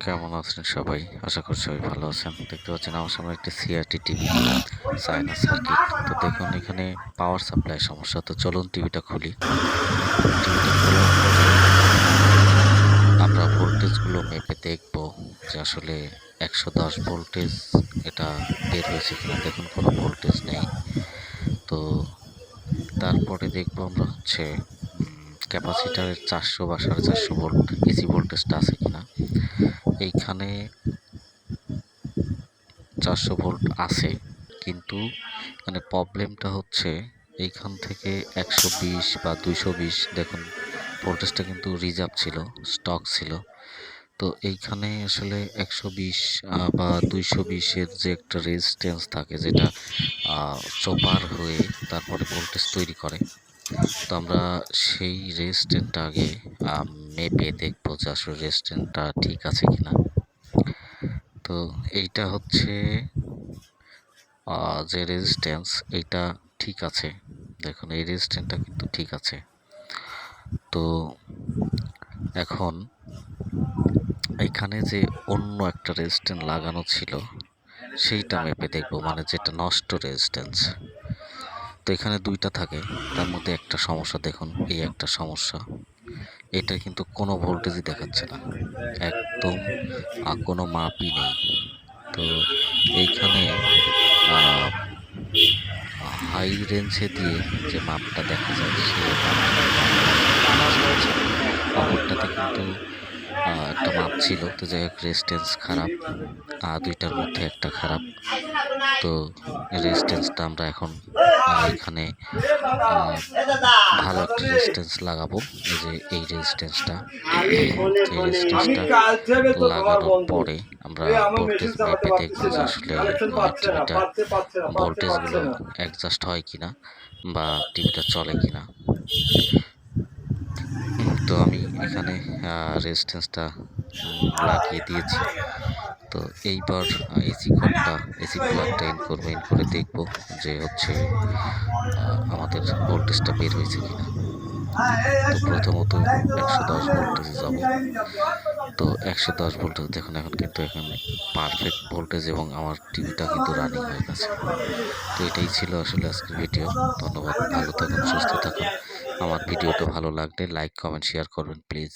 কেমন আছেন সবাই? আশা করি সবাই ভালো আছেন। দেখতে পাচ্ছেন আমার সামনে একটি সিআরটি টিভি, চায়না সার্কিট। তো দেখুন এখানে পাওয়ার সাপ্লাই সমস্যা। তো চলুন টিভিটা খুলি। টিভিটা খোলার পরে আমরা ভোল্টেজগুলো মেপে দেখব যে আসলে 110 ভোল্টেজ এটা বের হয়েছে কিনা। দেখুন কোনো ভোল্টেজ নেই। তো তারপরে দেখব আমরা হচ্ছে ক্যাপাসিটারের 400 বা 450 ভোল্ট এসি ভোল্টেজটা আছে কিনা। এইখানে 400 ভোল্ট আছে, কিন্তু মানে প্রবলেমটা হচ্ছে এইখান থেকে 120 বা 220 দেখুন ভোল্টেজটা কিন্তু রিজার্ভ ছিল, স্টক ছিল। তো এইখানে আসলে 120 বা 220-এর যে একটা রেজিস্ট্যান্স থাকে, যেটা চপার হয়ে তারপরে ভোল্টেজ তৈরি করে। তো আমরা সেই রেজিস্ট্যান্সটা আগে মেপে দেখবো যে আসলে রেজিস্ট্যান্সটা ঠিক আছে কিনা। তো এইটা হচ্ছে যে রেজিস্ট্যান্স, এইটা ঠিক আছে। দেখুন এই রেজিস্ট্যান্সটা কিন্তু ঠিক আছে। তো এখন এখানে যে অন্য একটা রেজিস্ট্যান্স লাগানো ছিল সেইটা মেপে দেখব, মানে যেটা নষ্ট রেজিস্ট্যান্স। তো এখানে দুইটা থাকে, তার মধ্যে একটা সমস্যা দেখুন, এই একটা সমস্যা। এটা কিন্তু কোনো ভোল্টেজই দেখাচ্ছে না, একদম কোনো মাপই নেই। তো এইখানে হাই রেঞ্জে দিয়ে যে মাপটা দেখা যায় সেই অপরটাতে কিন্তু একটা মাপ ছিল। তো যাই হোক, রেজিস্ট্যান্স খারাপ, দুইটার মধ্যে একটা খারাপ। তো রেজিস্ট্যান্সটা আমরা এখন এখানে ভালো একটা রেজিস্ট্যান্স লাগাবো। এই যে এই রেজিস্ট্যান্সটা, এই রেজিস্ট্যান্সটা লাগানোর পরে আমরা ভোল্টেজ মেপে দেখবো যে আসলে টিভিটা ভোল্টেজগুলো অ্যাডজাস্ট হয় কিনা বা টিভিটা চলে কিনা। তো আমি এখানে রেজিস্ট্যান্সটা লাগিয়ে দিয়েছি। তো এইবার এসি প্লাগটা ইন করবো, ইন করে দেখবো যে হচ্ছে আমাদের ভোল্টেজটা বের হয়েছে কিনা। তো প্রথমত 110 ভোল্টেজে যাব। তো 110 ভোল্টেজ দেখুন, এখন কিন্তু এখানে পারফেক্ট ভোল্টেজ এবং আমার টিভিটা কিন্তু রানিং হয়ে গেছে। তো এটাই ছিল আসলে আজকের ভিডিও। ধন্যবাদ, ভালো থাকুন, সুস্থ থাকুন। আমার ভিডিওটা ভালো লাগলে লাইক, কমেন্ট, শেয়ার করবেন প্লিজ।